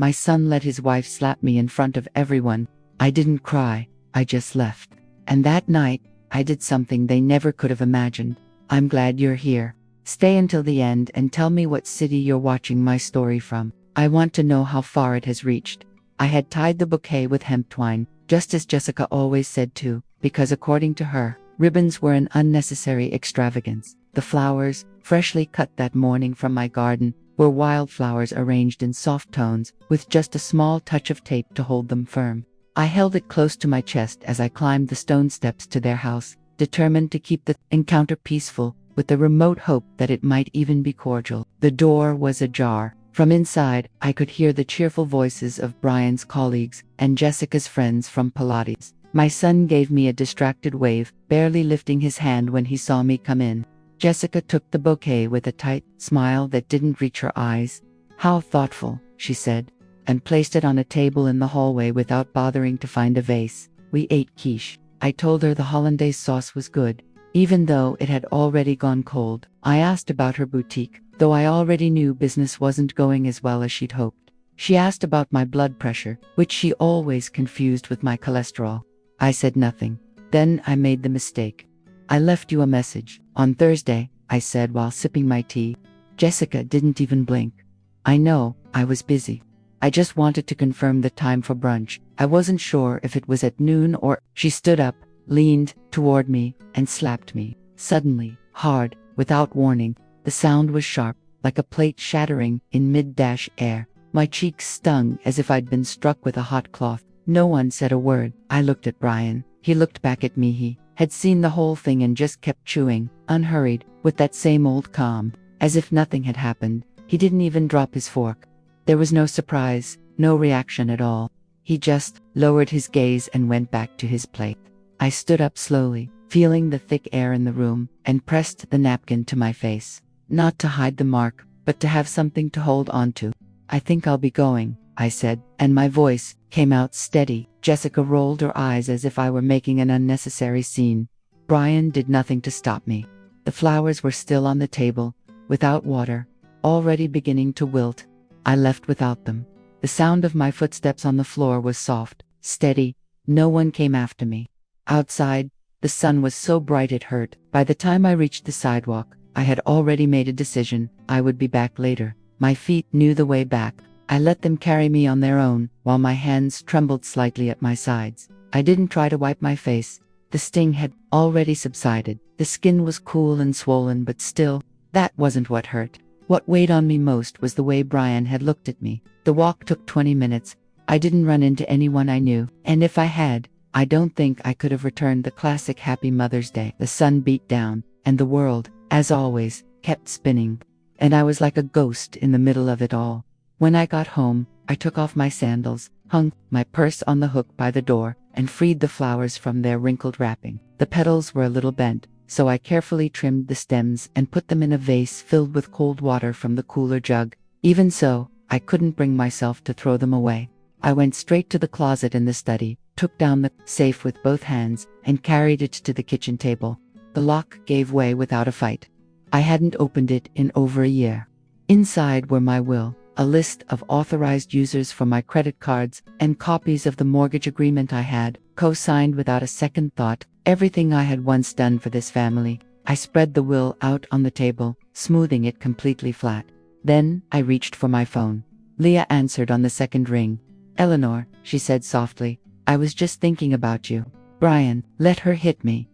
My son let his wife slap me in front of everyone. I didn't cry, I just left. And that night, I did something they never could have imagined. I'm glad you're here. Stay until the end and tell me what city you're watching my story from. I want to know how far it has reached. I had tied the bouquet with hemp twine, just as Jessica always said to, because according to her, ribbons were an unnecessary extravagance. The flowers, freshly cut that morning from my garden, were wildflowers arranged in soft tones, with just a small touch of tape to hold them firm. I held it close to my chest as I climbed the stone steps to their house, determined to keep the encounter peaceful, with the remote hope that it might even be cordial. The door was ajar. From inside, I could hear the cheerful voices of Brian's colleagues and Jessica's friends from Pilates. My son gave me a distracted wave, barely lifting his hand when he saw me come in. Jessica took the bouquet with a tight smile that didn't reach her eyes. "How thoughtful," she said, and placed it on a table in the hallway without bothering to find a vase. We ate quiche. I told her the hollandaise sauce was good, even though it had already gone cold. I asked about her boutique, though I already knew business wasn't going as well as she'd hoped. She asked about my blood pressure, which she always confused with my cholesterol. I said nothing. Then I made the mistake. "I left you a message on Thursday," I said while sipping my tea. Jessica didn't even blink. "I know, I was busy. I just wanted to confirm the time for brunch. I wasn't sure if it was at noon or—" She stood up, leaned toward me, and slapped me. Suddenly, hard, without warning. The sound was sharp, like a plate shattering in mid-air. My cheeks stung as if I'd been struck with a hot cloth. No one said a word. I looked at Brian. He looked back at me. He had seen the whole thing and just kept chewing, unhurried, with that same old calm, as if nothing had happened. He didn't even drop his fork. There was no surprise, no reaction at all. He just lowered his gaze and went back to his plate. I stood up slowly, feeling the thick air in the room, and pressed the napkin to my face. Not to hide the mark, but to have something to hold on to. "I think I'll be going," I said, and my voice came out steady. Jessica rolled her eyes as if I were making an unnecessary scene. Brian did nothing to stop me. The flowers were still on the table, without water, already beginning to wilt. I left without them. The sound of my footsteps on the floor was soft, steady. No one came after me. Outside, the sun was so bright it hurt. By the time I reached the sidewalk, I had already made a decision. I would be back later. My feet knew the way back. I let them carry me on their own, while my hands trembled slightly at my sides. I didn't try to wipe my face. The sting had already subsided. The skin was cool and swollen, but still, that wasn't what hurt. What weighed on me most was the way Brian had looked at me. The walk took 20 minutes. I didn't run into anyone I knew, and if I had, I don't think I could have returned the classic Happy Mother's Day. The sun beat down, and the world, as always, kept spinning. And I was like a ghost in the middle of it all. When I got home, I took off my sandals, hung my purse on the hook by the door, and freed the flowers from their wrinkled wrapping. The petals were a little bent, so I carefully trimmed the stems and put them in a vase filled with cold water from the cooler jug. Even so, I couldn't bring myself to throw them away. I went straight to the closet in the study, took down the safe with both hands, and carried it to the kitchen table. The lock gave way without a fight. I hadn't opened it in over a year. Inside were my will, a list of authorized users for my credit cards, and copies of the mortgage agreement I had co-signed without a second thought. Everything I had once done for this family. I spread the will out on the table, smoothing it completely flat. Then I reached for my phone. Leah answered on the second ring. "Eleanor," she said softly, "I was just thinking about you." "Brian, let her hit me."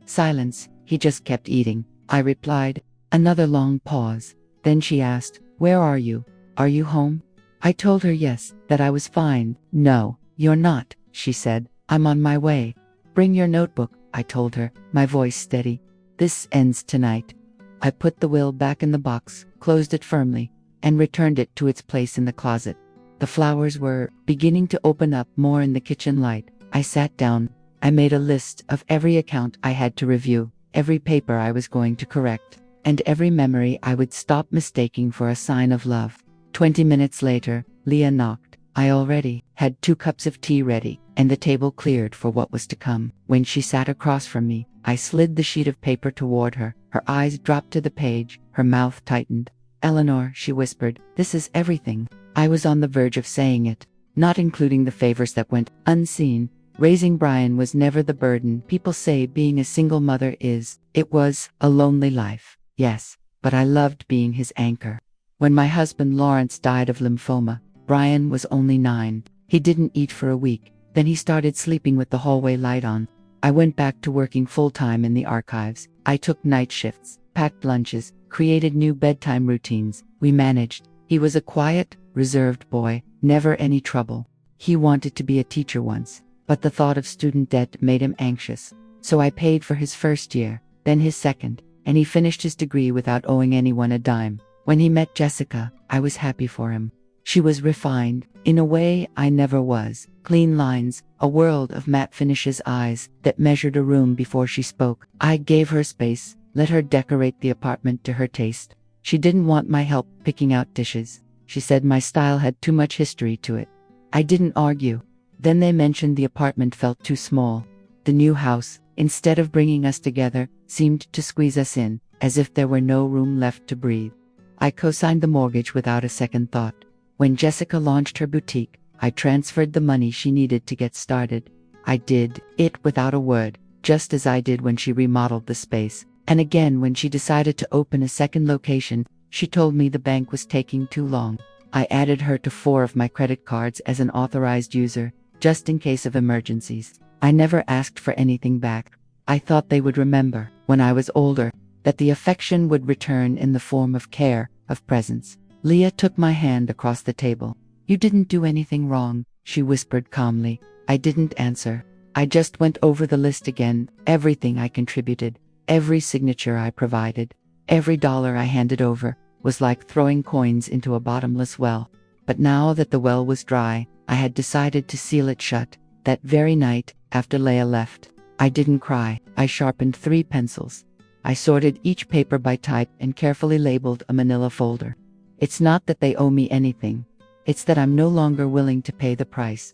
Silence. He just kept eating. I replied. Another long pause. Then she asked, "Where are you? Are you home?" I told her yes, that I was fine. "No, you're not," she said. "I'm on my way." "Bring your notebook," I told her, my voice steady. "This ends tonight." I put the will back in the box, closed it firmly, and returned it to its place in the closet. The flowers were beginning to open up more in the kitchen light. I sat down. I made a list of every account I had to review, every paper I was going to correct, and every memory I would stop mistaking for a sign of love. 20 minutes later, Leah knocked. I already had 2 cups of tea ready, and the table cleared for what was to come. When she sat across from me, I slid the sheet of paper toward her. Her eyes dropped to the page, her mouth tightened. "Eleanor," she whispered, "this is everything. I was on the verge of saying it, not including the favors that went unseen. Raising Brian was never the burden people say being a single mother is. It was a lonely life, yes, but I loved being his anchor. When my husband Lawrence died of lymphoma, Brian was only 9. He didn't eat for a week, then he started sleeping with the hallway light on. I went back to working full-time in the archives. I took night shifts, packed lunches, created new bedtime routines. We managed. He was a quiet, reserved boy, never any trouble. He wanted to be a teacher once, but the thought of student debt made him anxious. So I paid for his first year, then his second, and he finished his degree without owing anyone a dime. When he met Jessica, I was happy for him. She was refined, in a way I never was. Clean lines, a world of matte finishes, eyes that measured a room before she spoke. I gave her space, let her decorate the apartment to her taste. She didn't want my help picking out dishes. She said my style had too much history to it. I didn't argue. Then they mentioned the apartment felt too small. The new house, instead of bringing us together, seemed to squeeze us in, as if there were no room left to breathe. I co-signed the mortgage without a second thought. When Jessica launched her boutique, I transferred the money she needed to get started. I did it without a word, just as I did when she remodeled the space. And again when she decided to open a second location, she told me the bank was taking too long. I added her to 4 of my credit cards as an authorized user, just in case of emergencies. I never asked for anything back. I thought they would remember, when I was older, that the affection would return in the form of care, of presence. Leah took my hand across the table. "You didn't do anything wrong," she whispered calmly. I didn't answer. I just went over the list again, everything I contributed, every signature I provided, every dollar I handed over, was like throwing coins into a bottomless well. But now that the well was dry, I had decided to seal it shut. That very night, after Leah left, I didn't cry. I sharpened 3 pencils. I sorted each paper by type and carefully labeled a manila folder. It's not that they owe me anything. It's that I'm no longer willing to pay the price.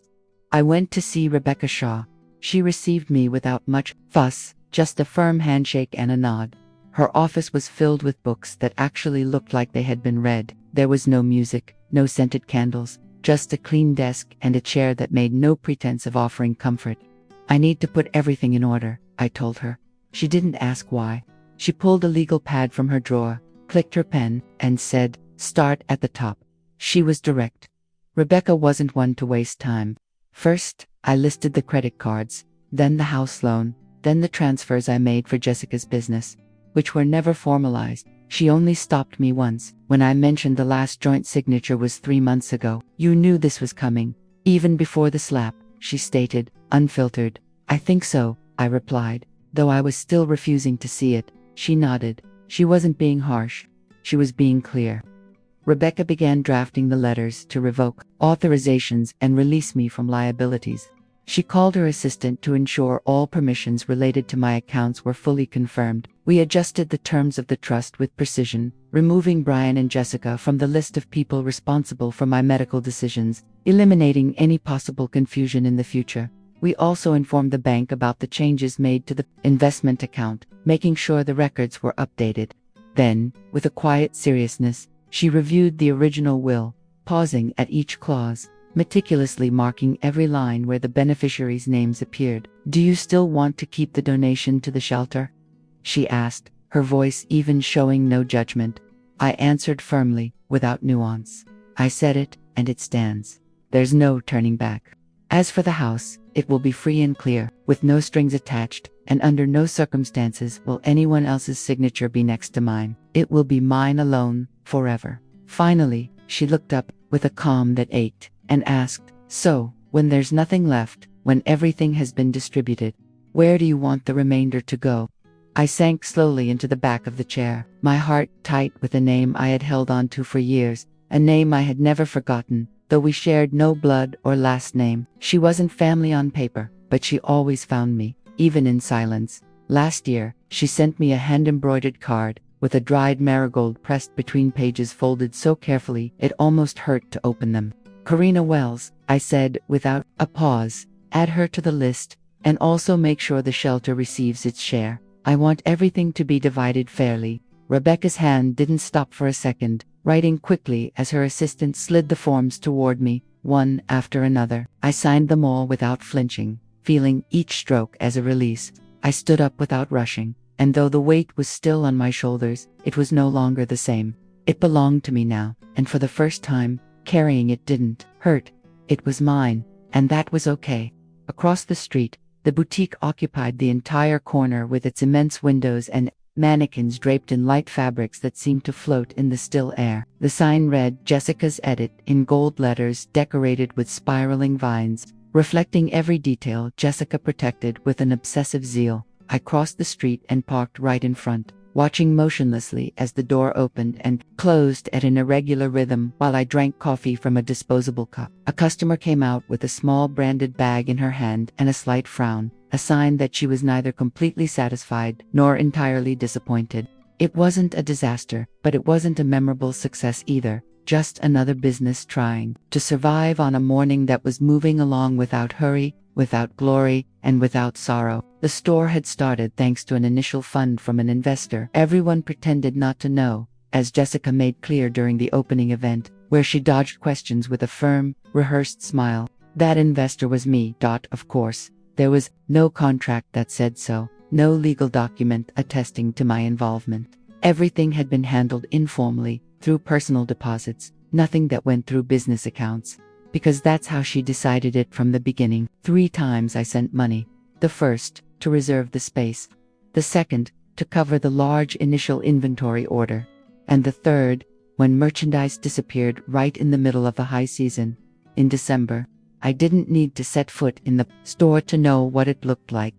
I went to see Rebecca Shaw. She received me without much fuss, just a firm handshake and a nod. Her office was filled with books that actually looked like they had been read. There was no music, no scented candles, just a clean desk and a chair that made no pretense of offering comfort. "I need to put everything in order," I told her. She didn't ask why. She pulled a legal pad from her drawer, clicked her pen, and said, "Start at the top." She was direct. Rebecca wasn't one to waste time. First, I listed the credit cards, then the house loan, then the transfers I made for Jessica's business, which were never formalized. She only stopped me once, when I mentioned the last joint signature was 3 months ago. "You knew this was coming, even before the slap," she stated, unfiltered. "I think so," I replied, though I was still refusing to see it. She nodded. She wasn't being harsh. She was being clear. Rebecca began drafting the letters to revoke authorizations and release me from liabilities. She called her assistant to ensure all permissions related to my accounts were fully confirmed. We adjusted the terms of the trust with precision, removing Brian and Jessica from the list of people responsible for my medical decisions, eliminating any possible confusion in the future. We also informed the bank about the changes made to the investment account, making sure the records were updated. Then, with a quiet seriousness, she reviewed the original will, pausing at each clause, meticulously marking every line where the beneficiaries' names appeared. "Do you still want to keep the donation to the shelter?" she asked, her voice even showing no judgment. I answered firmly, without nuance. "I said it, and it stands. There's no turning back. As for the house, it will be free and clear, with no strings attached, and under no circumstances will anyone else's signature be next to mine. It will be mine alone, forever." Finally, she looked up, with a calm that ached, and asked, "So, when there's nothing left, when everything has been distributed, where do you want the remainder to go?" I sank slowly into the back of the chair, my heart tight with a name I had held on to for years, a name I had never forgotten, though we shared no blood or last name. She wasn't family on paper, but she always found me, even in silence. Last year, she sent me a hand-embroidered card, with a dried marigold pressed between pages folded so carefully it almost hurt to open them. "Karina Wells," I said without a pause, "add her to the list, and also make sure the shelter receives its share. I want everything to be divided fairly." Rebecca's hand didn't stop for a second, writing quickly as her assistant slid the forms toward me, one after another. I signed them all without flinching, feeling each stroke as a release. I stood up without rushing, and though the weight was still on my shoulders, it was no longer the same. It belonged to me now, and for the first time, carrying it didn't hurt. It was mine, and that was okay. Across the street, the boutique occupied the entire corner with its immense windows and mannequins draped in light fabrics that seemed to float in the still air. The sign read Jessica's Edit in gold letters decorated with spiraling vines, reflecting every detail Jessica protected with an obsessive zeal. I crossed the street and parked right in front, watching motionlessly as the door opened and closed at an irregular rhythm while I drank coffee from a disposable cup. A customer came out with a small branded bag in her hand and a slight frown, a sign that she was neither completely satisfied nor entirely disappointed. It wasn't a disaster, but it wasn't a memorable success either, just another business trying to survive on a morning that was moving along without hurry, without glory, and without sorrow. The store had started thanks to an initial fund from an investor everyone pretended not to know, as Jessica made clear during the opening event, where she dodged questions with a firm, rehearsed smile. That investor was me. Of course, there was no contract that said so, no legal document attesting to my involvement. Everything had been handled informally, through personal deposits, nothing that went through business accounts. Because that's how she decided it from the beginning. 3 times I sent money. The first, to reserve the space. The second, to cover the large initial inventory order. And the third, when merchandise disappeared right in the middle of the high season. In December, I didn't need to set foot in the store to know what it looked like.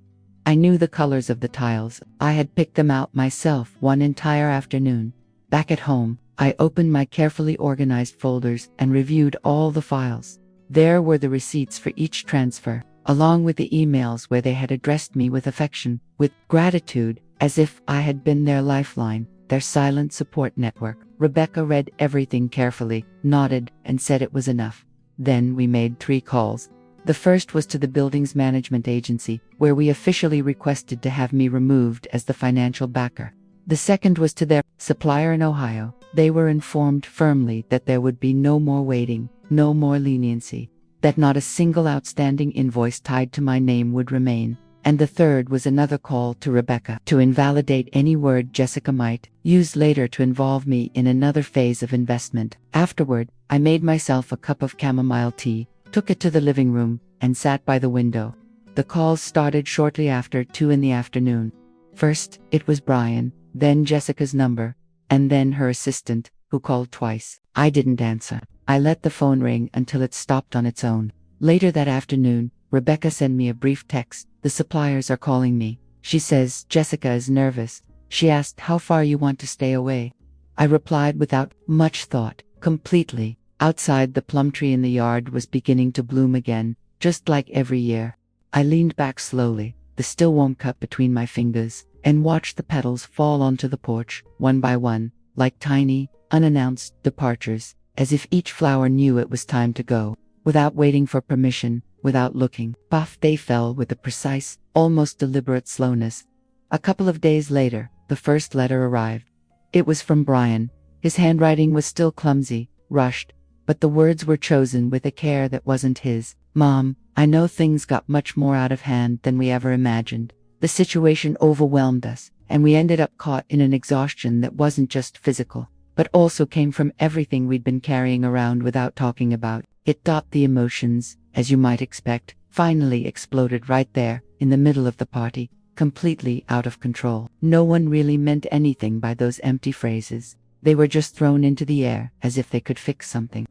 I knew the colors of the tiles. I had picked them out myself one entire afternoon. Back at home, I opened my carefully organized folders and reviewed all the files. There were the receipts for each transfer, along with the emails where they had addressed me with affection, with gratitude, as if I had been their lifeline, their silent support network. Rebecca read everything carefully, nodded, and said it was enough. Then we made 3 calls. The first was to the building's management agency, where we officially requested to have me removed as the financial backer. The second was to their supplier in Ohio. They were informed firmly that there would be no more waiting, no more leniency, that not a single outstanding invoice tied to my name would remain. And the third was another call to Rebecca to invalidate any word Jessica might use later to involve me in another phase of investment. Afterward, I made myself a cup of chamomile tea, took it to the living room, and sat by the window. The calls started shortly after 2 in the afternoon. First, it was Brian, then Jessica's number, and then her assistant, who called twice. I didn't answer. I let the phone ring until it stopped on its own. Later that afternoon, Rebecca sent me a brief text. The suppliers are calling me. She says Jessica is nervous. She asked how far you want to stay away. I replied without much thought, completely. Outside, the plum tree in the yard was beginning to bloom again, just like every year. I leaned back slowly, the still warm cup between my fingers, and watched the petals fall onto the porch, one by one, like tiny, unannounced departures, as if each flower knew it was time to go. Without waiting for permission, without looking, puff, they fell with a precise, almost deliberate slowness. A couple of days later, the first letter arrived. It was from Brian. His handwriting was still clumsy, rushed, but the words were chosen with a care that wasn't his. Mom, I know things got much more out of hand than we ever imagined. The situation overwhelmed us, and we ended up caught in an exhaustion that wasn't just physical, but also came from everything we'd been carrying around without talking about. The emotions, as you might expect, finally exploded right there, in the middle of the party, completely out of control. No one really meant anything by those empty phrases. They were just thrown into the air, as if they could fix something.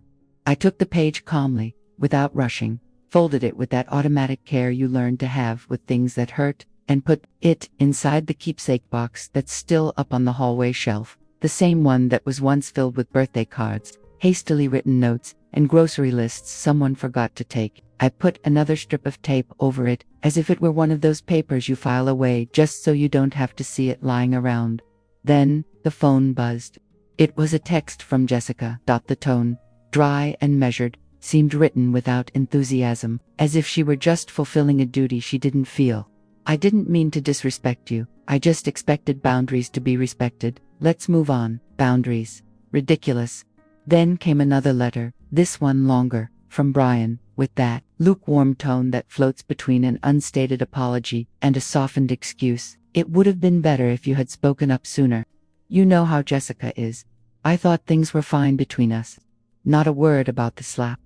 I took the page calmly, without rushing, folded it with that automatic care you learn to have with things that hurt, and put it inside the keepsake box that's still up on the hallway shelf, the same one that was once filled with birthday cards, hastily written notes, and grocery lists someone forgot to take. I put another strip of tape over it, as if it were one of those papers you file away just so you don't have to see it lying around. Then, the phone buzzed. It was a text from Jessica. The tone, dry and measured, seemed written without enthusiasm, as if she were just fulfilling a duty she didn't feel. I didn't mean to disrespect you. I just expected boundaries to be respected. Let's move on. Boundaries. Ridiculous. Then came another letter, this one longer, from Brian, with that lukewarm tone that floats between an unstated apology and a softened excuse. It would have been better if you had spoken up sooner. You know how Jessica is. I thought things were fine between us. Not a word about the slap.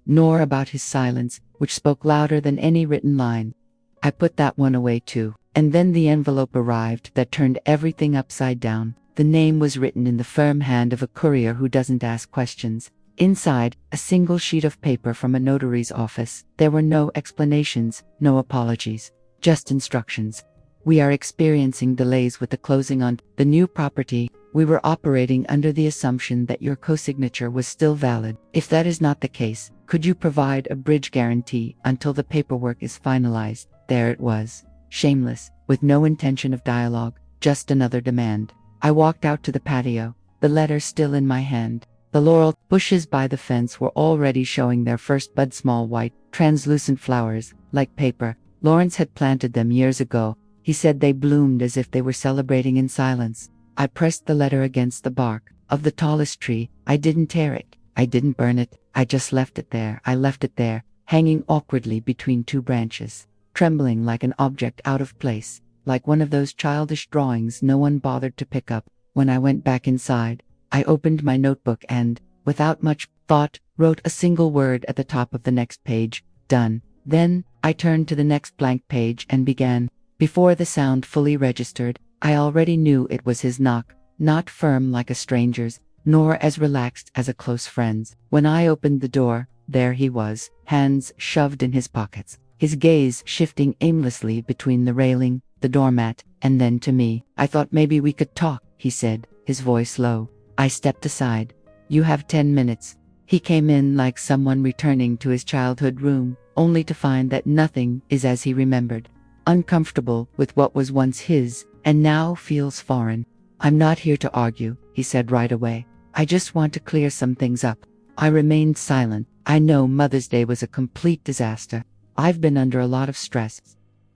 Nor about his silence, which spoke louder than any written line. I put that one away too. And then the envelope arrived that turned everything upside down. The name was written in the firm hand of a courier who doesn't ask questions. Inside, a single sheet of paper from a notary's office. There were no explanations, no apologies, just instructions. We are experiencing delays with the closing on the new property. We were operating under the assumption that your co-signature was still valid. If that is not the case, could you provide a bridge guarantee until the paperwork is finalized? There it was. Shameless, with no intention of dialogue, just another demand. I walked out to the patio, the letter still in my hand. The laurel bushes by the fence were already showing their first bud, small white, translucent flowers, like paper. Lawrence had planted them years ago. He said they bloomed as if they were celebrating in silence. I pressed the letter against the bark of the tallest tree. I didn't tear it. I didn't burn it. I just left it there. I left it there, hanging awkwardly between two branches, trembling like an object out of place, like one of those childish drawings no one bothered to pick up. When I went back inside, I opened my notebook and, without much thought, wrote a single word at the top of the next page. Done. Then, I turned to the next blank page and began. Before the sound fully registered, I already knew it was his knock, not firm like a stranger's, nor as relaxed as a close friend's. When I opened the door, there he was, hands shoved in his pockets, his gaze shifting aimlessly between the railing, the doormat, and then to me. I thought maybe we could talk, he said, his voice low. I stepped aside. You have 10 minutes. He came in like someone returning to his childhood room, only to find that nothing is as he remembered. Uncomfortable with what was once his, and now feels foreign. I'm not here to argue, he said right away. I just want to clear some things up. I remained silent. I know Mother's Day was a complete disaster. I've been under a lot of stress.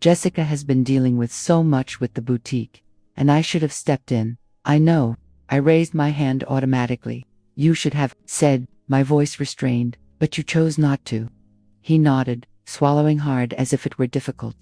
Jessica has been dealing with so much with the boutique, and I should have stepped in. I know. I raised my hand automatically. You should have said, my voice restrained, but you chose not to. He nodded, swallowing hard as if it were difficult.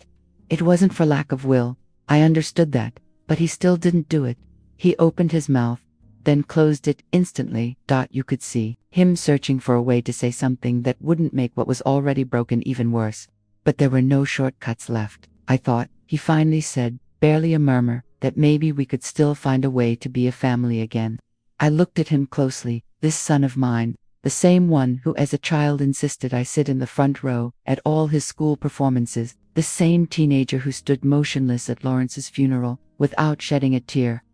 It wasn't for lack of will. I understood that, but he still didn't do it. He opened his mouth, then closed it instantly. You could see him searching for a way to say something that wouldn't make what was already broken even worse. But there were no shortcuts left. I thought, he finally said, barely a murmur, that maybe we could still find a way to be a family again. I looked at him closely. This son of mine, the same one who as a child insisted I sit in the front row at all his school performances, the same teenager who stood motionless at Lawrence's funeral, without shedding a tear.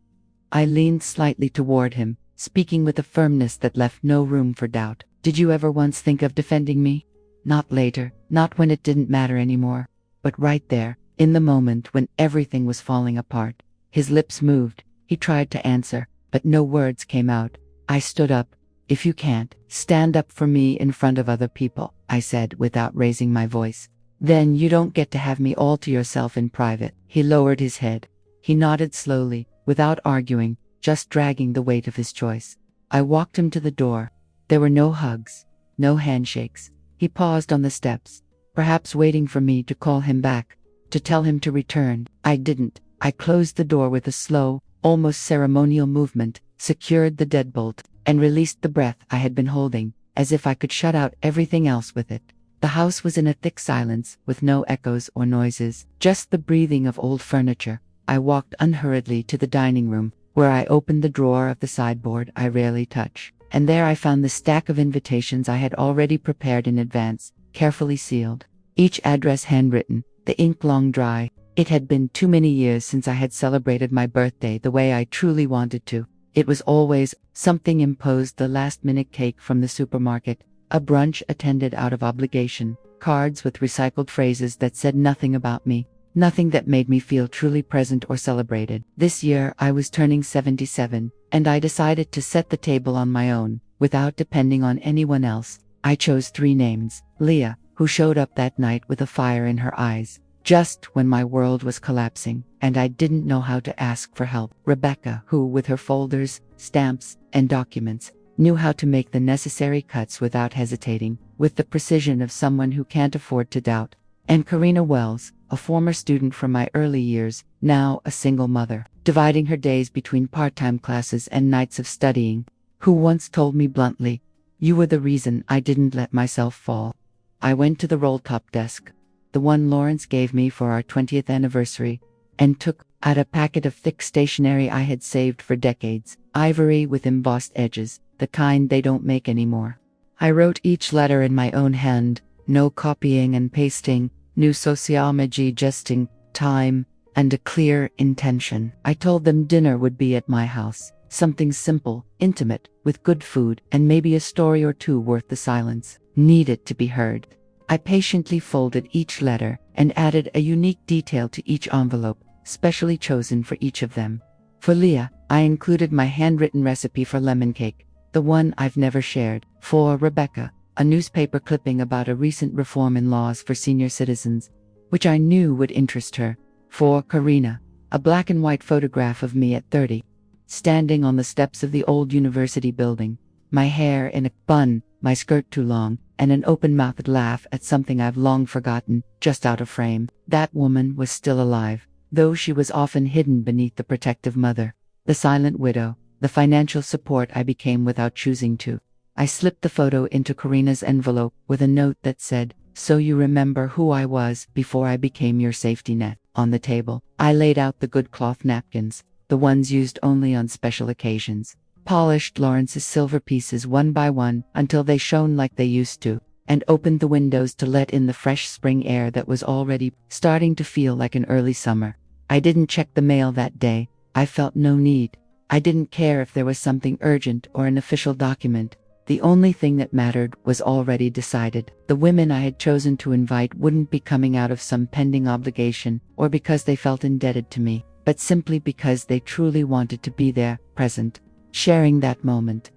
I leaned slightly toward him, speaking with a firmness that left no room for doubt. Did you ever once think of defending me? Not later, not when it didn't matter anymore, but right there, in the moment when everything was falling apart. His lips moved. He tried to answer, but no words came out. I stood up. If you can't, stand up for me in front of other people, I said without raising my voice. Then you don't get to have me all to yourself in private. He lowered his head. He nodded slowly, without arguing, just dragging the weight of his choice. I walked him to the door. There were no hugs, no handshakes. He paused on the steps, perhaps waiting for me to call him back, to tell him to return. I didn't. I closed the door with a slow, almost ceremonial movement, secured the deadbolt, and released the breath I had been holding, as if I could shut out everything else with it. The house was in a thick silence, with no echoes or noises, just the breathing of old furniture. I walked unhurriedly to the dining room, where I opened the drawer of the sideboard I rarely touch, and there I found the stack of invitations I had already prepared in advance, carefully sealed, each address handwritten, the ink long dry. It had been too many years since I had celebrated my birthday the way I truly wanted to. It was always something imposed, the last-minute cake from the supermarket, a brunch attended out of obligation, cards with recycled phrases that said nothing about me, nothing that made me feel truly present or celebrated. This year I was turning 77, and I decided to set the table on my own, without depending on anyone else. I chose 3 names. Leah, who showed up that night with a fire in her eyes, just when my world was collapsing, and I didn't know how to ask for help. Rebecca, who with her folders, stamps, and documents, knew how to make the necessary cuts without hesitating, with the precision of someone who can't afford to doubt. And Karina Wells, a former student from my early years, now a single mother, dividing her days between part-time classes and nights of studying, who once told me bluntly, "You were the reason I didn't let myself fall." I went to the roll-top desk, the one Lawrence gave me for our 20th anniversary, and took out a packet of thick stationery I had saved for decades, ivory with embossed edges, the kind they don't make anymore. I wrote each letter in my own hand, no copying and pasting, no sociology, justing time, and a clear intention. I told them dinner would be at my house, something simple, intimate, with good food, and maybe a story or two worth the silence, needed to be heard. I patiently folded each letter and added a unique detail to each envelope, specially chosen for each of them. For Leah, I included my handwritten recipe for lemon cake, the one I've never shared. For Rebecca, a newspaper clipping about a recent reform in laws for senior citizens, which I knew would interest her. For Karina, a black and white photograph of me at 30, standing on the steps of the old university building, my hair in a bun, my skirt too long, and an open-mouthed laugh at something I've long forgotten, just out of frame. That woman was still alive, though she was often hidden beneath the protective mother, the silent widow, the financial support I became without choosing to. I slipped the photo into Karina's envelope with a note that said, "So you remember who I was before I became your safety net." On the table, I laid out the good cloth napkins, the ones used only on special occasions, polished Lawrence's silver pieces one by one until they shone like they used to, and opened the windows to let in the fresh spring air that was already starting to feel like an early summer. I didn't check the mail that day. I felt no need. I didn't care if there was something urgent or an official document. The only thing that mattered was already decided. The women I had chosen to invite wouldn't be coming out of some pending obligation or because they felt indebted to me, but simply because they truly wanted to be there, present, sharing that moment.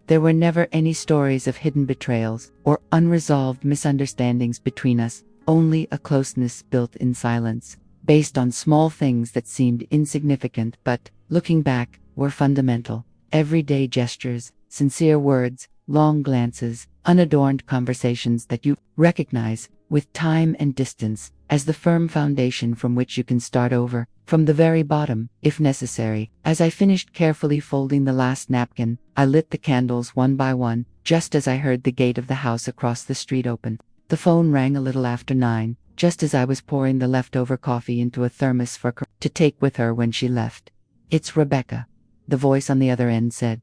There were never any stories of hidden betrayals or unresolved misunderstandings between us, only a closeness built in silence, based on small things that seemed insignificant but, looking back, were fundamental. Everyday gestures, sincere words, long glances, unadorned conversations that you recognize, with time and distance, as the firm foundation from which you can start over, from the very bottom, if necessary. As I finished carefully folding the last napkin, I lit the candles one by one, just as I heard the gate of the house across the street open. The phone rang a little after 9, just as I was pouring the leftover coffee into a thermos for her to take with her when she left. "It's Rebecca," the voice on the other end said.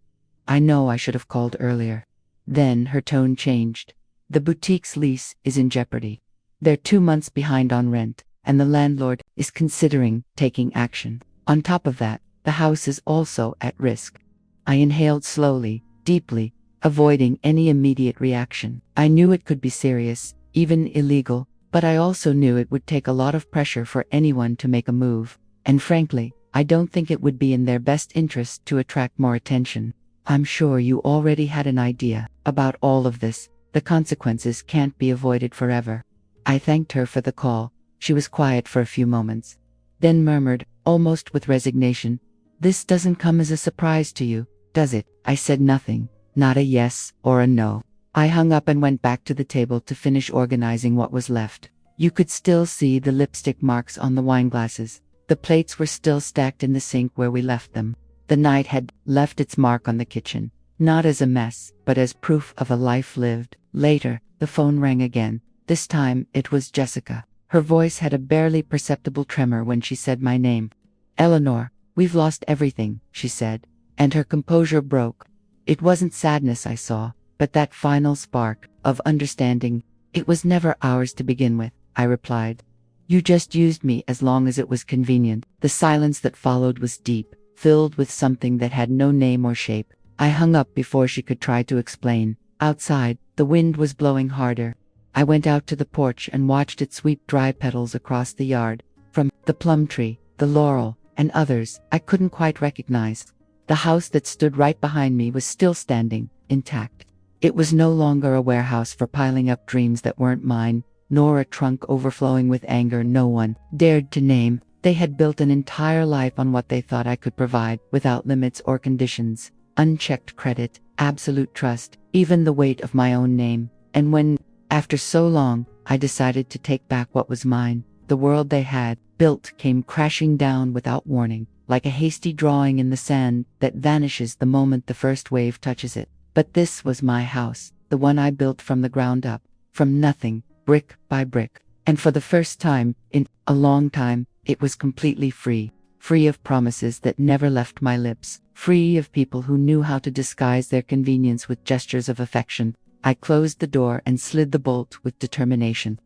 "I know I should have called earlier." Then her tone changed. "The boutique's lease is in jeopardy. They're 2 months behind on rent, and the landlord is considering taking action. On top of that, the house is also at risk." I inhaled slowly, deeply, avoiding any immediate reaction. I knew it could be serious, even illegal, but I also knew it would take a lot of pressure for anyone to make a move. And frankly, I don't think it would be in their best interest to attract more attention. "I'm sure you already had an idea about all of this. The consequences can't be avoided forever." I thanked her for the call. She was quiet for a few moments, then murmured, almost with resignation, "This doesn't come as a surprise to you, does it?" I said nothing, not a yes or a no. I hung up and went back to the table to finish organizing what was left. You could still see the lipstick marks on the wine glasses. The plates were still stacked in the sink where we left them. The night had left its mark on the kitchen, not as a mess, but as proof of a life lived. Later, the phone rang again. This time, it was Jessica. Her voice had a barely perceptible tremor when she said my name. "Eleanor, we've lost everything," she said, and her composure broke. It wasn't sadness I saw, but that final spark of understanding. "It was never ours to begin with," I replied. "You just used me as long as it was convenient." The silence that followed was deep, filled with something that had no name or shape. I hung up before she could try to explain. Outside, the wind was blowing harder. I went out to the porch and watched it sweep dry petals across the yard, from the plum tree, the laurel, and others I couldn't quite recognize. The house that stood right behind me was still standing, intact. It was no longer a warehouse for piling up dreams that weren't mine, nor a trunk overflowing with anger no one dared to name. They had built an entire life on what they thought I could provide, without limits or conditions. Unchecked credit, absolute trust, even the weight of my own name. And when, after so long, I decided to take back what was mine, the world they had built came crashing down without warning, like a hasty drawing in the sand that vanishes the moment the first wave touches it. But this was my house, the one I built from the ground up, from nothing, brick by brick. And for the first time, in a long time, it was completely free. Free of promises that never left my lips, free of people who knew how to disguise their convenience with gestures of affection. I closed the door and slid the bolt with determination.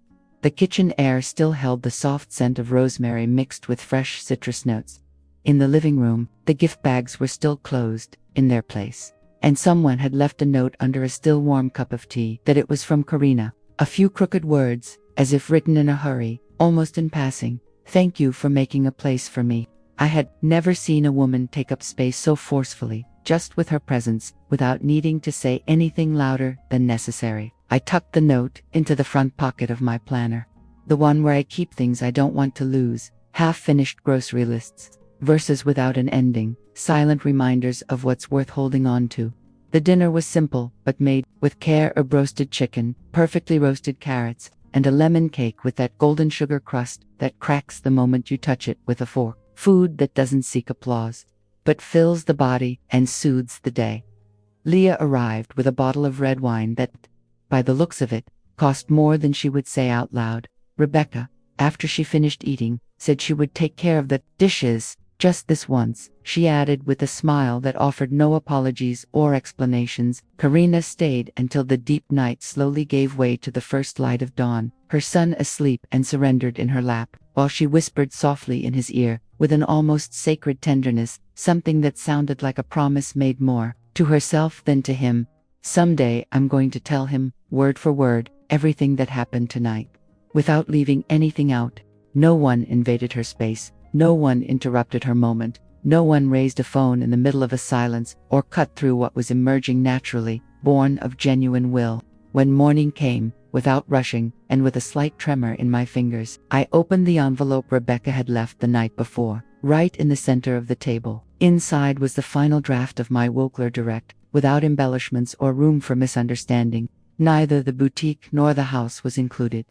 The kitchen air still held the soft scent of rosemary mixed with fresh citrus notes. In the living room, the gift bags were still closed, in their place. And someone had left a note under a still warm cup of tea that it was from Karina. A few crooked words, as if written in a hurry, almost in passing. Thank you for making a place for me. I had never seen a woman take up space so forcefully, just with her presence, without needing to say anything louder than necessary. I tucked the note into the front pocket of my planner, the one where I keep things I don't want to lose, half-finished grocery lists, verses without an ending, silent reminders of what's worth holding on to. The dinner was simple, but made with care: a roasted chicken, perfectly roasted carrots, and a lemon cake with that golden sugar crust that cracks the moment you touch it with a fork. Food that doesn't seek applause, but fills the body and soothes the day. Leah arrived with a bottle of red wine that, by the looks of it, cost more than she would say out loud. Rebecca, after she finished eating, said she would take care of the dishes, just this once, she added with a smile that offered no apologies or explanations. Karina stayed until the deep night slowly gave way to the first light of dawn, her son asleep and surrendered in her lap, while she whispered softly in his ear, with an almost sacred tenderness, something that sounded like a promise made more to herself than to him. Someday I'm going to tell him, word for word, everything that happened tonight, without leaving anything out. No one invaded her space. No one interrupted her moment. No one raised a phone in the middle of a silence or cut through what was emerging naturally, born of genuine will. When morning came, without rushing, and with a slight tremor in my fingers, I opened the envelope Rebecca had left the night before, right in the center of the table. Inside was the final draft of my Wokler Direct, without embellishments or room for misunderstanding. Neither the boutique nor the house was included.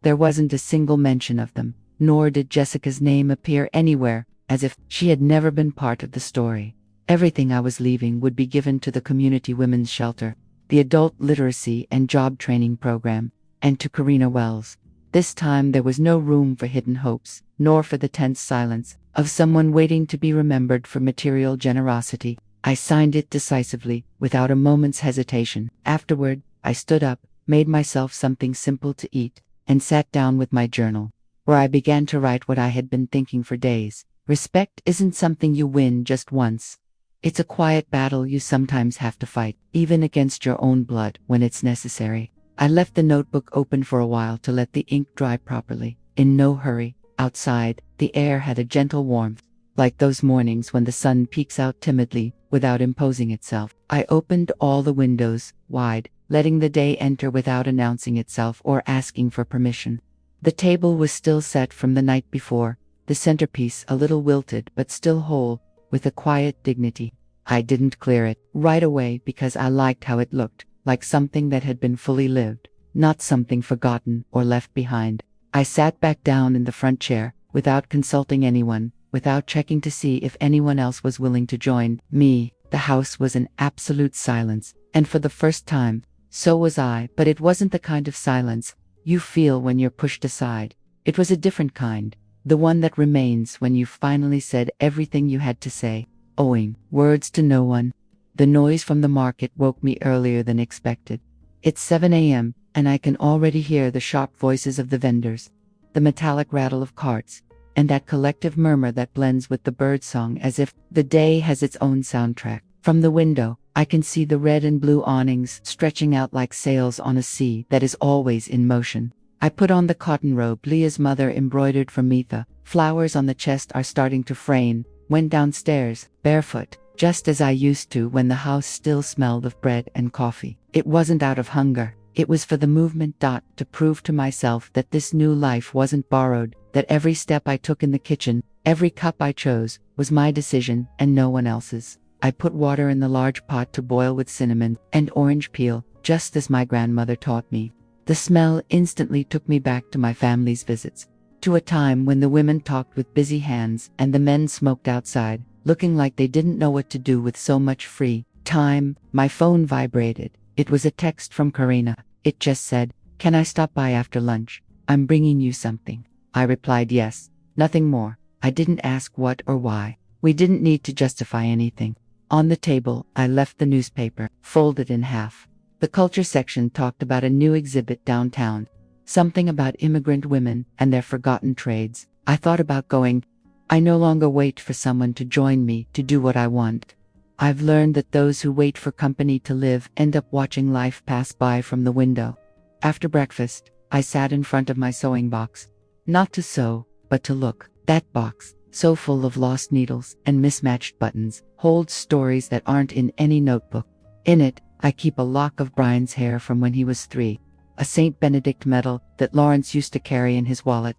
There wasn't a single mention of them, nor did Jessica's name appear anywhere, as if she had never been part of the story. Everything I was leaving would be given to the community women's shelter, the adult literacy and job training program, and to Karina Wells. This time there was no room for hidden hopes, nor for the tense silence of someone waiting to be remembered for material generosity. I signed it decisively, without a moment's hesitation. Afterward, I stood up, made myself something simple to eat, and sat down with my journal, where I began to write what I had been thinking for days. Respect isn't something you win just once. It's a quiet battle you sometimes have to fight, even against your own blood, when it's necessary. I left the notebook open for a while to let the ink dry properly. In no hurry. Outside, the air had a gentle warmth, like those mornings when the sun peeks out timidly, without imposing itself. I opened all the windows wide, letting the day enter without announcing itself or asking for permission. The table was still set from the night before, the centerpiece a little wilted but still whole, with a quiet dignity. I didn't clear it right away because I liked how it looked, like something that had been fully lived, not something forgotten or left behind. I sat back down in the front chair, without consulting anyone, without checking to see if anyone else was willing to join me. The house was in absolute silence, and for the first time, so was I, but it wasn't the kind of silence you feel when you're pushed aside. It was a different kind, the one that remains when you've finally said everything you had to say, owing words to no one. The noise from the market woke me earlier than expected. It's 7 a.m., and I can already hear the sharp voices of the vendors, the metallic rattle of carts, and that collective murmur that blends with the birdsong as if the day has its own soundtrack. From the window, I can see the red and blue awnings stretching out like sails on a sea that is always in motion. I put on the cotton robe Leah's mother embroidered for Mitha. Flowers on the chest are starting to frame. Went downstairs, barefoot, just as I used to when the house still smelled of bread and coffee. It wasn't out of hunger. It was for the movement. To prove to myself that this new life wasn't borrowed, that every step I took in the kitchen, every cup I chose, was my decision and no one else's. I put water in the large pot to boil with cinnamon and orange peel, just as my grandmother taught me. The smell instantly took me back to my family's visits, to a time when the women talked with busy hands and the men smoked outside, looking like they didn't know what to do with so much free time. My phone vibrated. It was a text from Karina. It just said, "Can I stop by after lunch? I'm bringing you something." I replied yes. Nothing more. I didn't ask what or why. We didn't need to justify anything. On the table, I left the newspaper, folded in half. The culture section talked about a new exhibit downtown, something about immigrant women and their forgotten trades. I thought about going. I no longer wait for someone to join me to do what I want. I've learned that those who wait for company to live end up watching life pass by from the window. After breakfast, I sat in front of my sewing box. Not to sew, but to look. That box, so full of lost needles and mismatched buttons, holds stories that aren't in any notebook. In it, I keep a lock of Brian's hair from when he was 3, a St. Benedict medal that Lawrence used to carry in his wallet,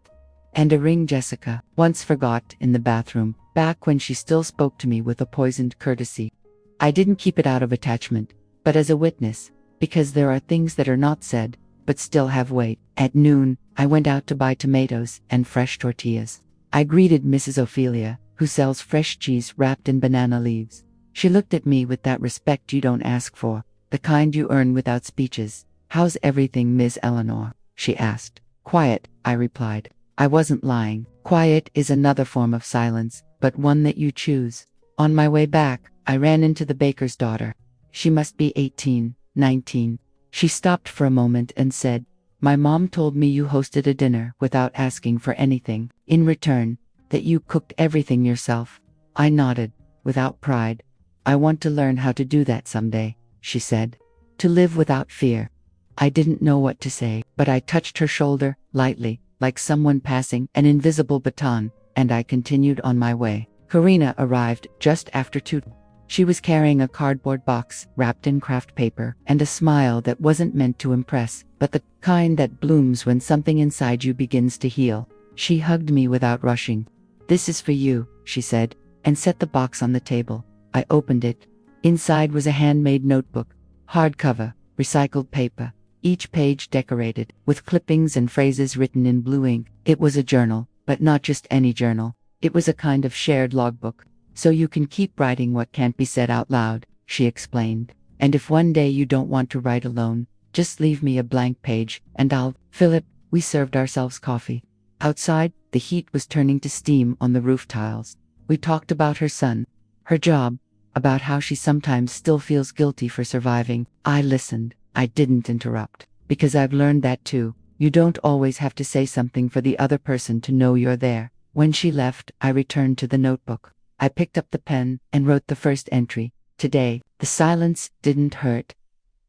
and a ring Jessica once forgot in the bathroom, back when she still spoke to me with a poisoned courtesy. I didn't keep it out of attachment, but as a witness, because there are things that are not said, but still have weight. At noon, I went out to buy tomatoes and fresh tortillas. I greeted Mrs. Ophelia, who sells fresh cheese wrapped in banana leaves. She looked at me with that respect you don't ask for, the kind you earn without speeches. "How's everything, Miss Eleanor?" she asked. "Quiet," I replied. I wasn't lying. Quiet is another form of silence, but one that you choose. On my way back, I ran into the baker's daughter. She must be 18, 19. She stopped for a moment and said, "My mom told me you hosted a dinner without asking for anything in return, that you cooked everything yourself." I nodded, without pride. "I want to learn how to do that someday," she said. "To live without fear." I didn't know what to say, but I touched her shoulder, lightly, like someone passing an invisible baton, and I continued on my way. Karina arrived just after 2. She was carrying a cardboard box wrapped in craft paper and a smile that wasn't meant to impress, but the kind that blooms when something inside you begins to heal. She hugged me without rushing. "This is for you," she said, and set the box on the table. I opened it. Inside was a handmade notebook, hardcover, recycled paper, each page decorated with clippings and phrases written in blue ink. It was a journal, but not just any journal. It was a kind of shared logbook. "So you can keep writing what can't be said out loud," she explained. "And if one day you don't want to write alone, just leave me a blank page, and I'll fill it." We served ourselves coffee. Outside, the heat was turning to steam on the roof tiles. We talked about her son, her job, about how she sometimes still feels guilty for surviving. I listened. I didn't interrupt, because I've learned that too. You don't always have to say something for the other person to know you're there. When she left, I returned to the notebook. I picked up the pen and wrote the first entry. Today, the silence didn't hurt,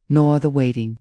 nor the waiting,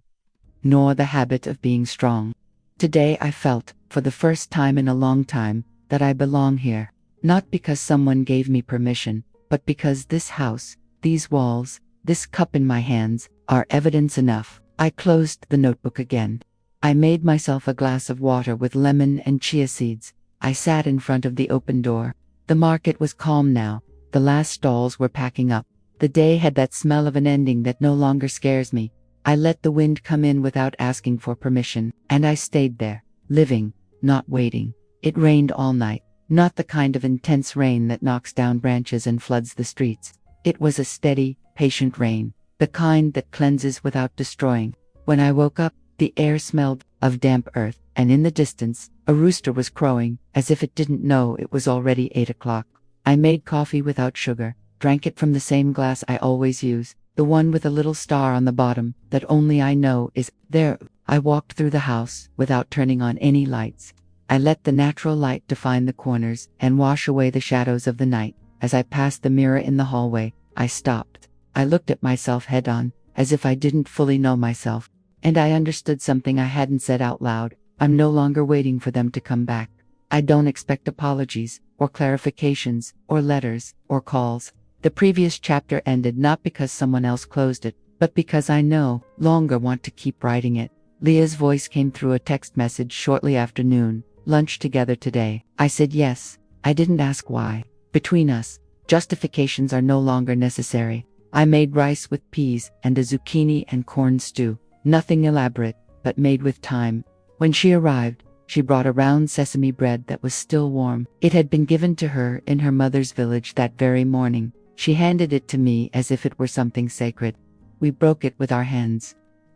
nor the habit of being strong. Today I felt, for the first time in a long time, that I belong here. Not because someone gave me permission, but because this house, these walls, this cup in my hands, are evidence enough. I closed the notebook again. I made myself a glass of water with lemon and chia seeds. I sat in front of the open door. The market was calm now. The last stalls were packing up. The day had that smell of an ending that no longer scares me. I let the wind come in without asking for permission, and I stayed there, living, not waiting. It rained all night, not the kind of intense rain that knocks down branches and floods the streets. It was a steady, patient rain, the kind that cleanses without destroying. When I woke up, the air smelled of damp earth, and in the distance, a rooster was crowing, as if it didn't know it was already 8 o'clock. I made coffee without sugar, drank it from the same glass I always use, the one with a little star on the bottom that only I know is there. I walked through the house without turning on any lights. I let the natural light define the corners and wash away the shadows of the night. As I passed the mirror in the hallway, I stopped. I looked at myself head on, as if I didn't fully know myself, and I understood something I hadn't said out loud. I'm no longer waiting for them to come back. I don't expect apologies, or clarifications, or letters, or calls. The previous chapter ended not because someone else closed it, but because I no longer want to keep writing it. Leah's voice came through a text message shortly after noon. "Lunch together today?" I said yes. I didn't ask why. Between us, Justifications are no longer necessary. I made rice with peas and a zucchini and corn stew. Nothing elaborate, but made with time. When she arrived, she brought a round sesame bread that was still warm. It had been given to her in her mother's village that very morning. She handed it to me as if it were something sacred. We broke it with our hands.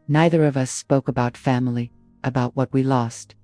Neither of us spoke about family, about what we lost.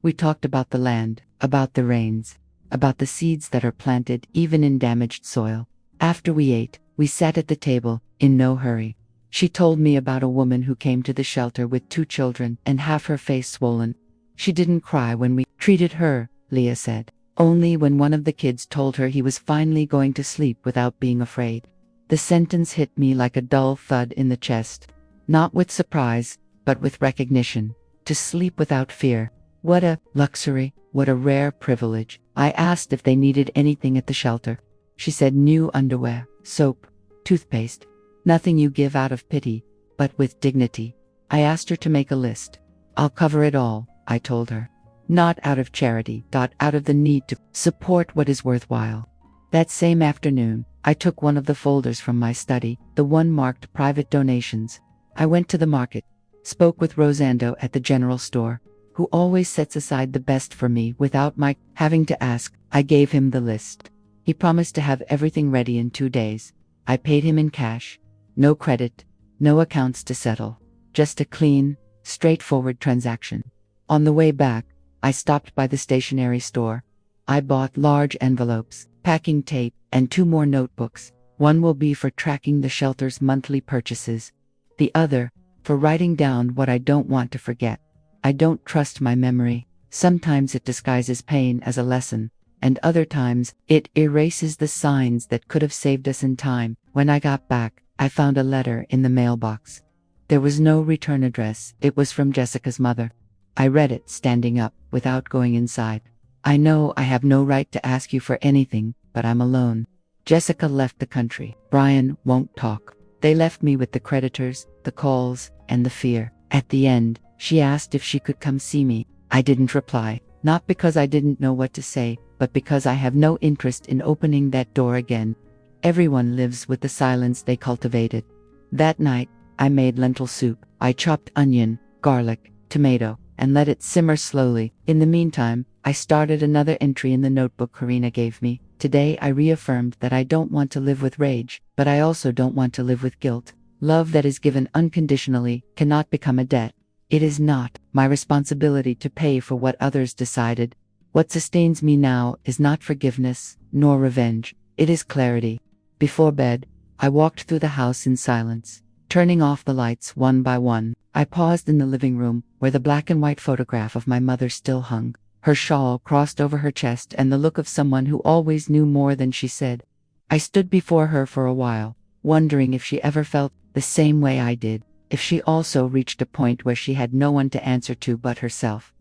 We talked about the land, about the rains, about the seeds that are planted even in damaged soil. After we ate, we sat at the table, in no hurry. She told me about a woman who came to the shelter with 2 children and half her face swollen. She didn't cry when we treated her, Leah said. Only when one of the kids told her he was finally going to sleep without being afraid. The sentence hit me like a dull thud in the chest. Not with surprise, but with recognition. To sleep without fear. What a luxury, what a rare privilege. I asked if they needed anything at the shelter. She said new underwear, soap, toothpaste. Nothing you give out of pity, but with dignity. I asked her to make a list. I'll cover it all, I told her. Not out of charity, but out of the need to support what is worthwhile. That same afternoon, I took one of the folders from my study, the one marked private donations. I went to the market, spoke with Rosando at the general store, who always sets aside the best for me without my having to ask. I gave him the list. He promised to have everything ready in 2 days. I paid him in cash. No credit, no accounts to settle. Just a clean, straightforward transaction. On the way back, I stopped by the stationery store. I bought large envelopes, packing tape, and 2 more notebooks. One will be for tracking the shelter's monthly purchases. The other, for writing down what I don't want to forget. I don't trust my memory. Sometimes it disguises pain as a lesson, and other times, it erases the signs that could have saved us in time. When I got back, I found a letter in the mailbox. There was no return address. It was from Jessica's mother. I read it standing up, without going inside. I know I have no right to ask you for anything, but I'm alone. Jessica left the country. Brian won't talk. They left me with the creditors, the calls, and the fear. At the end, she asked if she could come see me. I didn't reply, not because I didn't know what to say, but because I have no interest in opening that door again. Everyone lives with the silence they cultivated. That night, I made lentil soup. I chopped onion, garlic, tomato, and let it simmer slowly. In the meantime, I started another entry in the notebook Karina gave me. Today I reaffirmed that I don't want to live with rage, but I also don't want to live with guilt. Love that is given unconditionally cannot become a debt. It is not my responsibility to pay for what others decided. What sustains me now is not forgiveness, nor revenge. It is clarity. Before bed, I walked through the house in silence, turning off the lights one by one. I paused in the living room, where the black and white photograph of my mother still hung, her shawl crossed over her chest and the look of someone who always knew more than she said. I stood before her for a while, wondering if she ever felt the same way I did, if she also reached a point where she had no one to answer to but herself.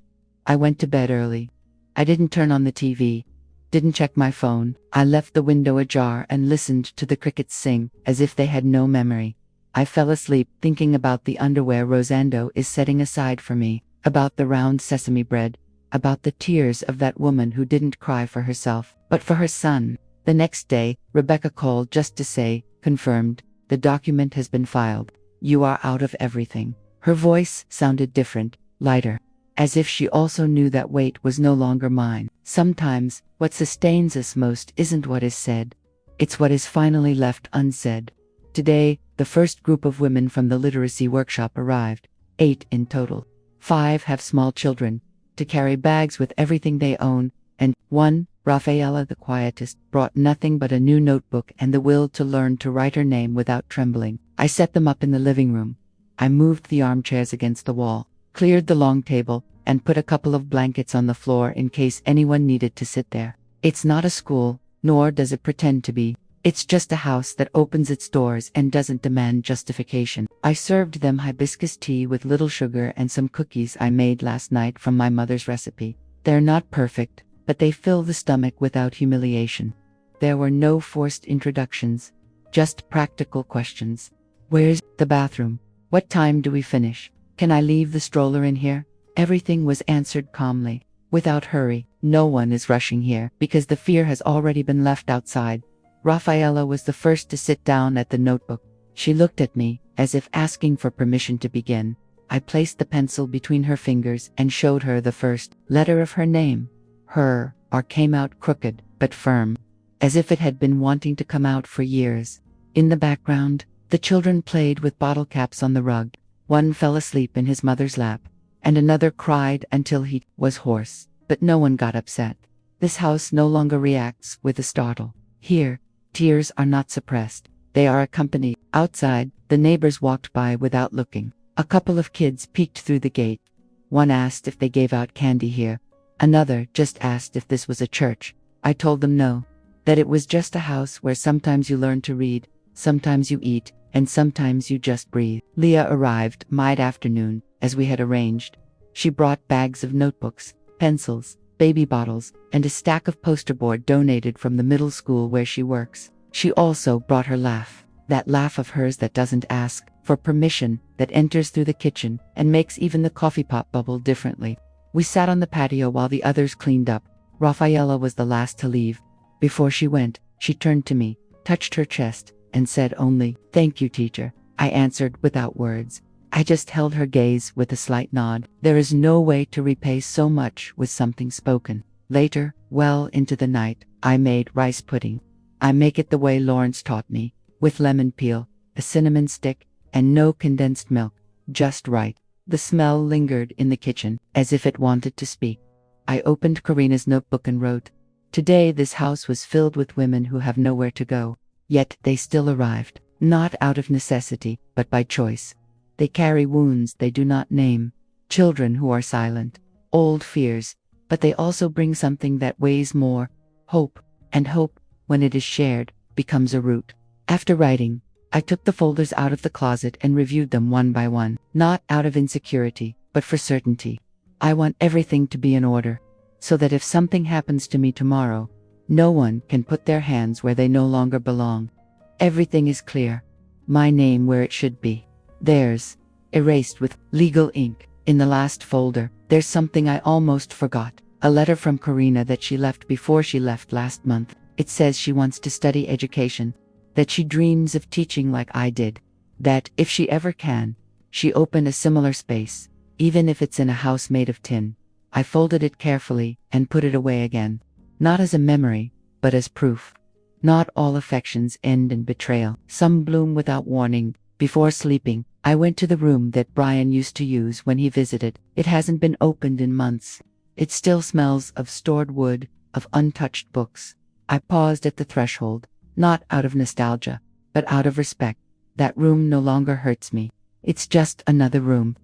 I went to bed early. I didn't turn on the TV, didn't check my phone. I left the window ajar and listened to the crickets sing, as if they had no memory. I fell asleep thinking about the underwear Rosando is setting aside for me, about the round sesame bread, about the tears of that woman who didn't cry for herself, but for her son. The next day, Rebecca called just to say, confirmed, the document has been filed. You are out of everything. Her voice sounded different, lighter, as if she also knew that weight was no longer mine. Sometimes, what sustains us most isn't what is said. It's what is finally left unsaid. Today, the first group of women from the literacy workshop arrived, 8 in total. 5 have small children, to carry bags with everything they own, and 1, Rafaela the quietest, brought nothing but a new notebook and the will to learn to write her name without trembling. I set them up in the living room. I moved the armchairs against the wall, cleared the long table, and put a couple of blankets on the floor in case anyone needed to sit there. It's not a school, nor does it pretend to be. It's just a house that opens its doors and doesn't demand justification. I served them hibiscus tea with little sugar and some cookies I made last night from my mother's recipe. They're not perfect, but they fill the stomach without humiliation. There were no forced introductions, just practical questions. Where's the bathroom? What time do we finish? Can I leave the stroller in here? Everything was answered calmly, without hurry. No one is rushing here, because the fear has already been left outside. Rafaela was the first to sit down at the notebook. She looked at me, as if asking for permission to begin. I placed the pencil between her fingers and showed her the first letter of her name. Her R came out crooked, but firm, as if it had been wanting to come out for years. In the background, the children played with bottle caps on the rug. One fell asleep in his mother's lap, and another cried until he was hoarse. But no one got upset. This house no longer reacts with a startle. Here, tears are not suppressed. They are accompanied. Outside, the neighbors walked by without looking. A couple of kids peeked through the gate. One asked if they gave out candy here. Another just asked if this was a church. I told them no, that it was just a house where sometimes you learn to read, sometimes you eat, and sometimes you just breathe. Leah arrived mid-afternoon, as we had arranged. She brought bags of notebooks, pencils, baby bottles, and a stack of poster board donated from the middle school where she works. She also brought her laugh, that laugh of hers that doesn't ask for permission, that enters through the kitchen and makes even the coffee pot bubble differently. We sat on the patio while the others cleaned up. Rafaela was the last to leave. Before she went, she turned to me, touched her chest, and said only, "Thank you, teacher." I answered without words. I just held her gaze with a slight nod. There is no way to repay so much with something spoken. Later, well into the night, I made rice pudding. I make it the way Lawrence taught me, with lemon peel, a cinnamon stick, and no condensed milk, just right. The smell lingered in the kitchen, as if it wanted to speak. I opened Karina's notebook and wrote, "Today this house was filled with women who have nowhere to go. Yet they still arrived, not out of necessity, but by choice. They carry wounds they do not name, children who are silent, old fears, but they also bring something that weighs more, hope, and hope, when it is shared, becomes a root." After writing, I took the folders out of the closet and reviewed them one by one, not out of insecurity, but for certainty. I want everything to be in order, so that if something happens to me tomorrow, no one can put their hands where they no longer belong. Everything is clear. My name where it should be. Theirs, erased with legal ink. In the last folder, there's something I almost forgot. A letter from Karina that she left before she left last month. It says she wants to study education, that she dreams of teaching like I did, that, if she ever can, she open a similar space, even if it's in a house made of tin. I folded it carefully and put it away again, not as a memory, but as proof. Not all affections end in betrayal. Some bloom without warning. Before sleeping, I went to the room that Brian used to use when he visited. It hasn't been opened in months. It still smells of stored wood, of untouched books. I paused at the threshold, not out of nostalgia, but out of respect. That room no longer hurts me. It's just another room.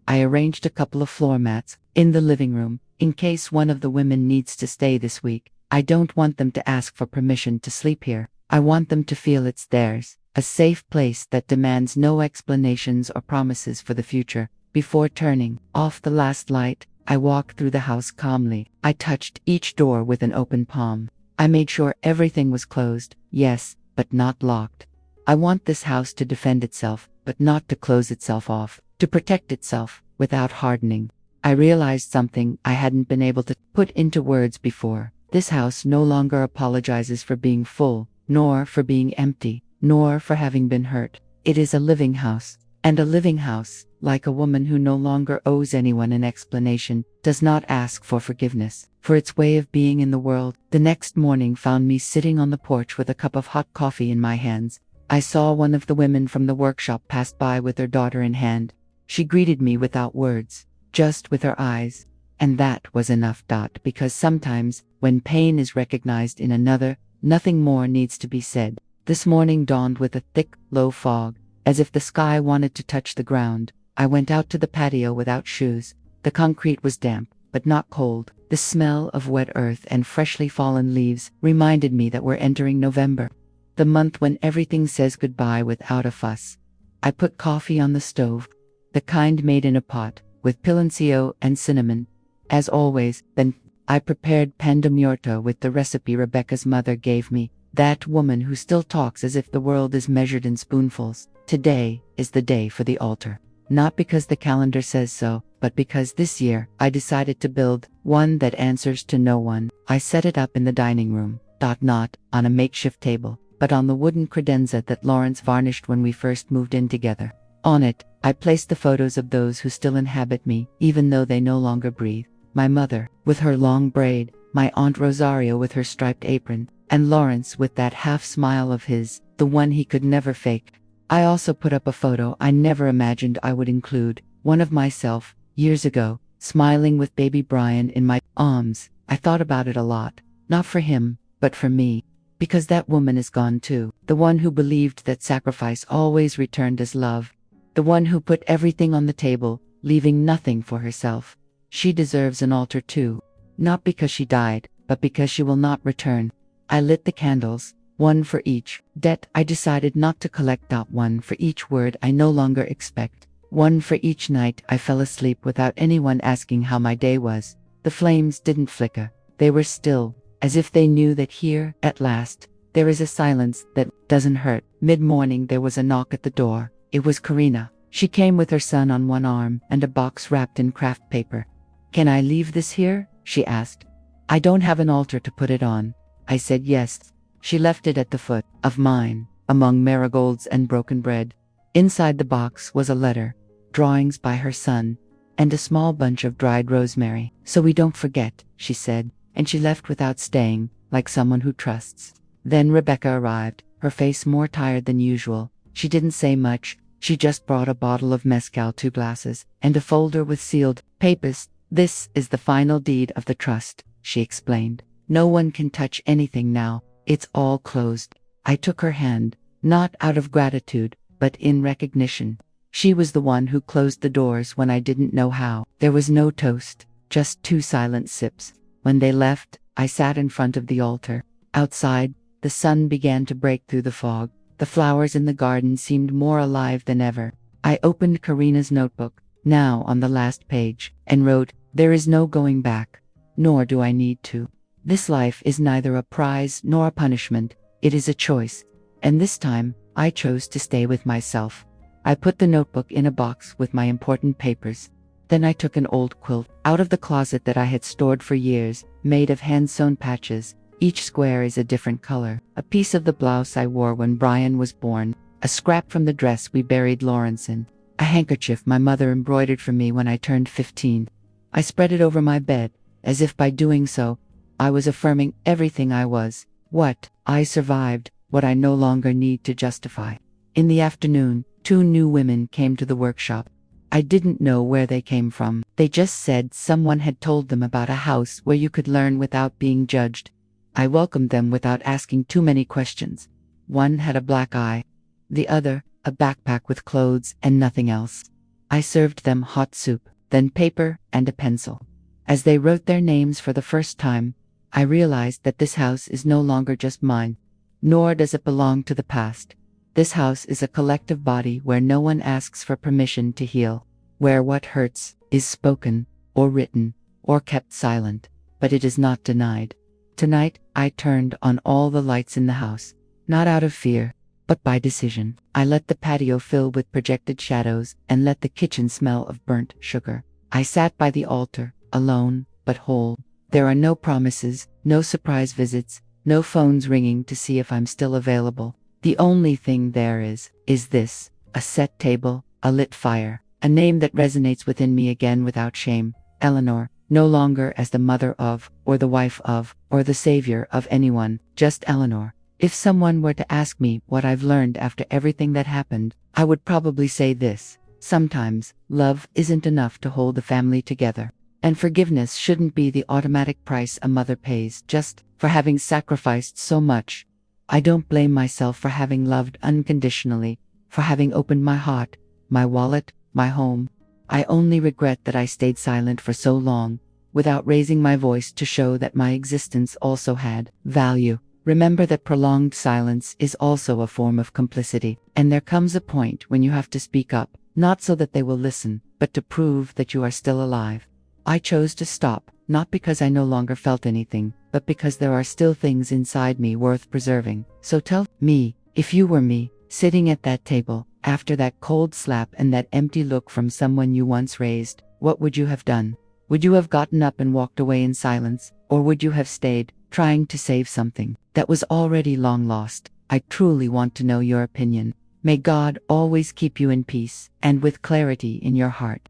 I arranged a couple of floor mats in the living room, in case one of the women needs to stay this week. I don't want them to ask for permission to sleep here. I want them to feel it's theirs, a safe place that demands no explanations or promises for the future. Before turning off the last light, I walked through the house calmly. I touched each door with an open palm. I made sure everything was closed, yes, but not locked. I want this house to defend itself, but not to close itself off, to protect itself, without hardening. I realized something I hadn't been able to put into words before. This house no longer apologizes for being full, nor for being empty, nor for having been hurt. It is a living house, and a living house, like a woman who no longer owes anyone an explanation, does not ask for forgiveness for its way of being in the world. The next morning found me sitting on the porch with a cup of hot coffee in my hands. I saw one of the women from the workshop pass by with her daughter in hand. She greeted me without words, just with her eyes. And that was enough. Because sometimes, when pain is recognized in another, nothing more needs to be said. This morning dawned with a thick, low fog, as if the sky wanted to touch the ground. I went out to the patio without shoes. The concrete was damp, but not cold. The smell of wet earth and freshly fallen leaves reminded me that we're entering November, the month when everything says goodbye without a fuss. I put coffee on the stove, the kind made in a pot, with piloncillo and cinnamon. As always, then, I prepared pan de muerto with the recipe Rebecca's mother gave me, that woman who still talks as if the world is measured in spoonfuls. Today is the day for the altar. Not because the calendar says so, but because this year I decided to build one that answers to no one. I set it up in the dining room, not on a makeshift table, but on the wooden credenza that Lawrence varnished when we first moved in together. On it, I placed the photos of those who still inhabit me, even though they no longer breathe. My mother, with her long braid, my Aunt Rosario with her striped apron, and Lawrence with that half-smile of his, the one he could never fake. I also put up a photo I never imagined I would include, one of myself, years ago, smiling with baby Brian in my arms. I thought about it a lot, not for him, but for me. Because that woman is gone too, the one who believed that sacrifice always returned as love. The one who put everything on the table, leaving nothing for herself. She deserves an altar too. Not because she died, but because she will not return. I lit the candles, one for each. I decided not to collect. One for each word I no longer expect. One for each night I fell asleep without anyone asking how my day was. The flames didn't flicker. They were still, as if they knew that here, at last, there is a silence that doesn't hurt. Mid-morning there was a knock at the door. It was Karina. She came with her son on one arm and a box wrapped in craft paper. "Can I leave this here?" she asked. "I don't have an altar to put it on." I said yes. She left it at the foot of mine, among marigolds and broken bread. Inside the box was a letter, drawings by her son, and a small bunch of dried rosemary. "So we don't forget," she said, and she left without staying, like someone who trusts. Then Rebecca arrived, her face more tired than usual. She didn't say much. She just brought a bottle of mezcal, 2 glasses, and a folder with sealed papers. "This is the final deed of the trust," she explained. "No one can touch anything now. It's all closed." I took her hand, not out of gratitude, but in recognition. She was the one who closed the doors when I didn't know how. There was no toast, just 2 silent sips. When they left, I sat in front of the altar. Outside, the sun began to break through the fog. The flowers in the garden seemed more alive than ever. I opened Karina's notebook, now on the last page, and wrote, "There is no going back. Nor do I need to. This life is neither a prize nor a punishment. It is a choice. And this time, I chose to stay with myself." I put the notebook in a box with my important papers. Then I took an old quilt out of the closet that I had stored for years, made of hand-sewn patches. Each square is a different color. A piece of the blouse I wore when Brian was born, a scrap from the dress we buried Lawrence in, a handkerchief my mother embroidered for me when I turned 15. I spread it over my bed, as if by doing so, I was affirming everything I was, what I survived, what I no longer need to justify. In the afternoon, 2 new women came to the workshop. I didn't know where they came from. They just said someone had told them about a house where you could learn without being judged. I welcomed them without asking too many questions. One had a black eye. The other, a backpack with clothes and nothing else. I served them hot soup, then paper and a pencil. As they wrote their names for the first time, I realized that this house is no longer just mine, nor does it belong to the past. This house is a collective body where no one asks for permission to heal, where what hurts is spoken, or written, or kept silent, but it is not denied. Tonight, I turned on all the lights in the house, not out of fear, but by decision. I let the patio fill with projected shadows and let the kitchen smell of burnt sugar. I sat by the altar, alone, but whole. There are no promises, no surprise visits, no phones ringing to see if I'm still available. The only thing there is this, a set table, a lit fire, a name that resonates within me again without shame, Eleanor, no longer as the mother of, or the wife of, or the savior of anyone, just Eleanor. If someone were to ask me what I've learned after everything that happened, I would probably say this: sometimes, love isn't enough to hold the family together. And forgiveness shouldn't be the automatic price a mother pays just for having sacrificed so much. I don't blame myself for having loved unconditionally, for having opened my heart, my wallet, my home. I only regret that I stayed silent for so long, without raising my voice to show that my existence also had value. Remember that prolonged silence is also a form of complicity, and there comes a point when you have to speak up, not so that they will listen, but to prove that you are still alive. I chose to stop, not because I no longer felt anything, but because there are still things inside me worth preserving. So tell me, if you were me, sitting at that table, after that cold slap and that empty look from someone you once raised, what would you have done? Would you have gotten up and walked away in silence, or would you have stayed, trying to save something that was already long lost? I truly want to know your opinion. May God always keep you in peace and with clarity in your heart.